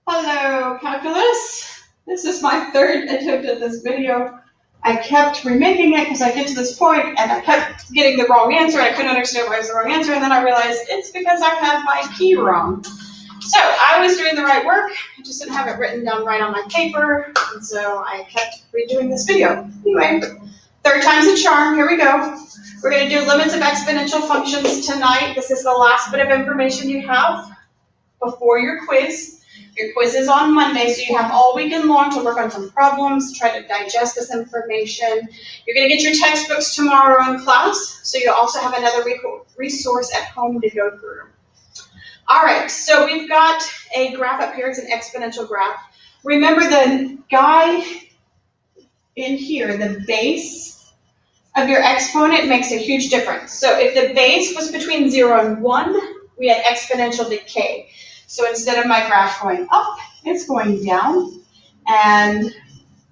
Hello, calculus. This is my third attempt at this video. I kept remaking it because I get to this point and I kept getting the wrong answer. I couldn't understand why it was the wrong answer, and then I realized it's because I had my key wrong. So I was doing the right work, I just didn't have it written down right on my paper, and so I kept redoing this video. Anyway, third time's a charm. Here we go. We're going to do limits of exponential functions tonight. This is the last bit of information you have before your quiz. Your quiz is on Monday, so you have all weekend long to work on some problems, try to digest this information. You're going to get your textbooks tomorrow in class, so you also have another resource at home to go through. All right, so we've got a graph up here. It's an exponential graph. Remember the guy in here, the base of your exponent makes a huge difference. So if the base was between 0 and 1, we had exponential decay. So instead of my graph going up, it's going down, and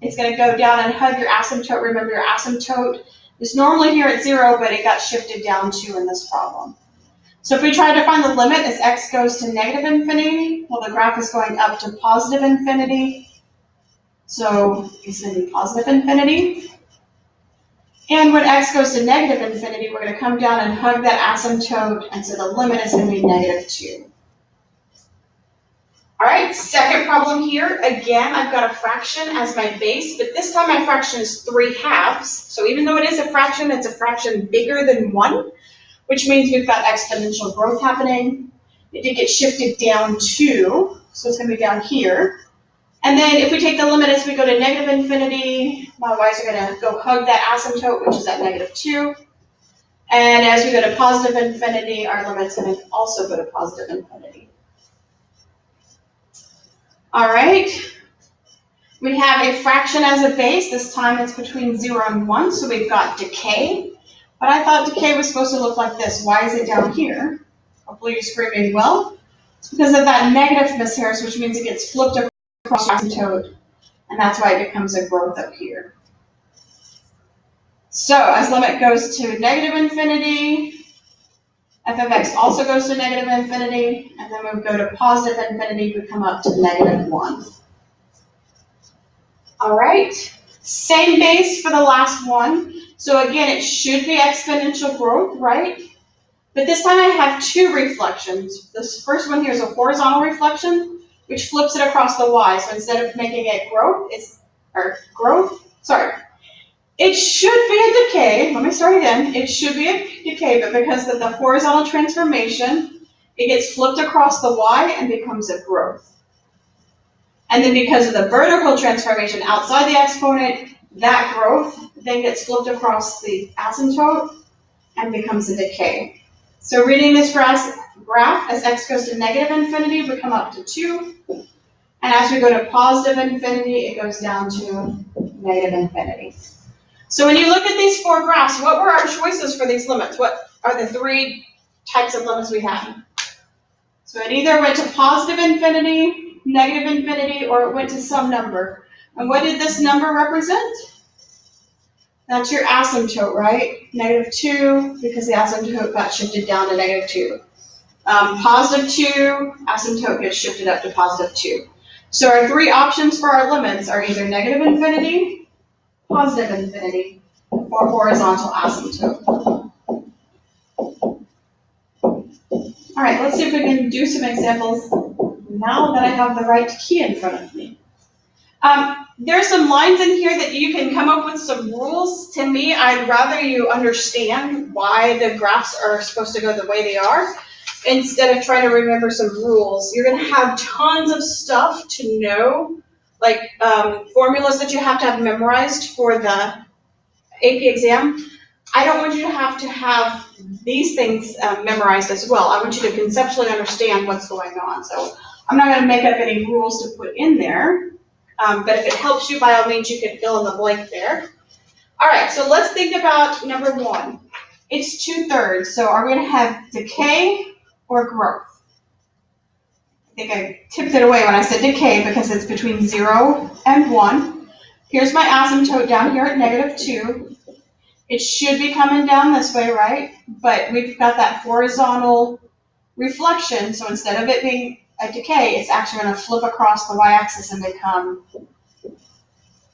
it's going to go down and hug your asymptote. Remember, your asymptote is normally here at 0, but it got shifted down 2 in this problem. So if we try to find the limit as x goes to negative infinity, well, the graph is going up to positive infinity. So it's going to be positive infinity. And when x goes to negative infinity, we're going to come down and hug that asymptote, and so the limit is going to be negative 2. All right, second problem here. Again, I've got a fraction as my base, but this time my fraction is 3/2. So even though it is a fraction, it's a fraction bigger than 1, which means we've got exponential growth happening. It did get shifted down 2, so it's going to be down here. And then if we take the limit as we go to negative infinity, my y's are going to go hug that asymptote, which is at negative 2. And as we go to positive infinity, our limit's going to also go to positive infinity. All right, we have a fraction as a base. This time it's between 0 and 1, so we've got decay. But I thought decay was supposed to look like this. Why is it down here? Hopefully you're screaming, well, it's because of that negative, Miss Harris, which means it gets flipped across the asymptote, and that's why it becomes a growth up here. So as limit goes to negative infinity, f of x also goes to negative infinity, and then when we go to positive infinity, we come up to negative 1. All right, same base for the last one. So again, it should be exponential growth, right? But this time I have 2 reflections. This first one here is a horizontal reflection, which flips it across the y. So instead of making it it should be a decay. Let me start again. It should be a decay, but because of the horizontal transformation, it gets flipped across the y and becomes a growth. And then because of the vertical transformation outside the exponent, that growth then gets flipped across the asymptote and becomes a decay. So reading this graph, as x goes to negative infinity, we come up to 2. And as we go to positive infinity, it goes down to negative infinity. So when you look at these 4 graphs, what were our choices for these limits? What are the 3 types of limits we had? So it either went to positive infinity, negative infinity, or it went to some number. And what did this number represent? That's your asymptote, right? Negative 2, because the asymptote got shifted down to negative 2. Positive 2, asymptote gets shifted up to positive 2. So our 3 options for our limits are either negative infinity, positive infinity, or horizontal asymptote. All right, let's see if we can do some examples now that I have the right key in front of me. There are some lines in here that you can come up with some rules. To me, I'd rather you understand why the graphs are supposed to go the way they are instead of trying to remember some rules. You're going to have tons of stuff to know, like formulas that you have to have memorized for the AP exam. I don't want you to have these things memorized as well. I want you to conceptually understand what's going on. So I'm not going to make up any rules to put in there. But if it helps you, by all means, you can fill in the blank there. All right, so let's think about number 1. It's 2/3, so are we going to have decay or growth? I think I tipped it away when I said decay because it's between 0 and 1. Here's my asymptote down here at negative 2. It should be coming down this way, right? But we've got that horizontal reflection, so instead of it being a decay, it's actually going to flip across the y-axis and become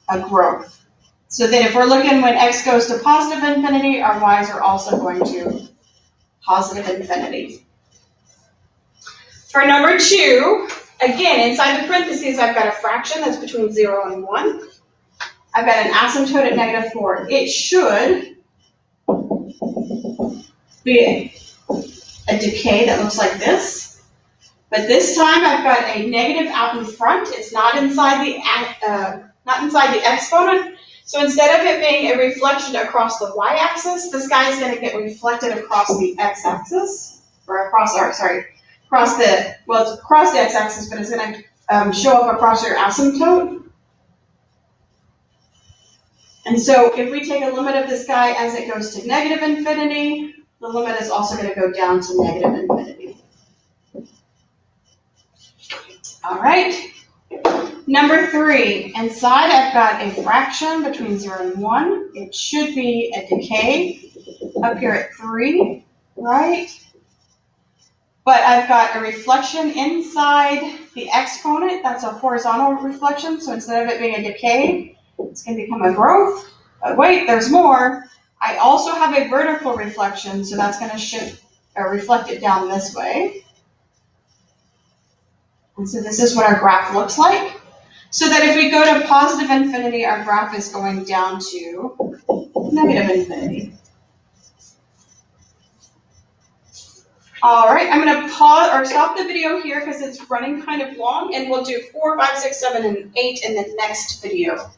a growth. So then if we're looking when x goes to positive infinity, our y's are also going to positive infinity. For number 2, again, inside the parentheses, I've got a fraction that's between 0 and 1. I've got an asymptote at -4. It should be a decay that looks like this. But this time I've got a negative out in front. It's not inside the exponent. So instead of it being a reflection across the y-axis, this guy is going to get reflected across the x-axis, or across the x-axis, but it's going to show up across your asymptote. And so if we take a limit of this guy as it goes to negative infinity, the limit is also going to go down to negative infinity. All right. Number 3, inside I've got a fraction between 0 and 1. It should be a decay up here at 3, right? But I've got a reflection inside the exponent. That's a horizontal reflection. So instead of it being a decay, it's going to become a growth. But wait, there's more. I also have a vertical reflection, so that's going to shift or reflect it down this way. And so this is what our graph looks like. So that if we go to positive infinity, our graph is going down to negative infinity. All right, I'm going to pause or stop the video here because it's running kind of long, and we'll do 4, 5, 6, 7, and 8 in the next video.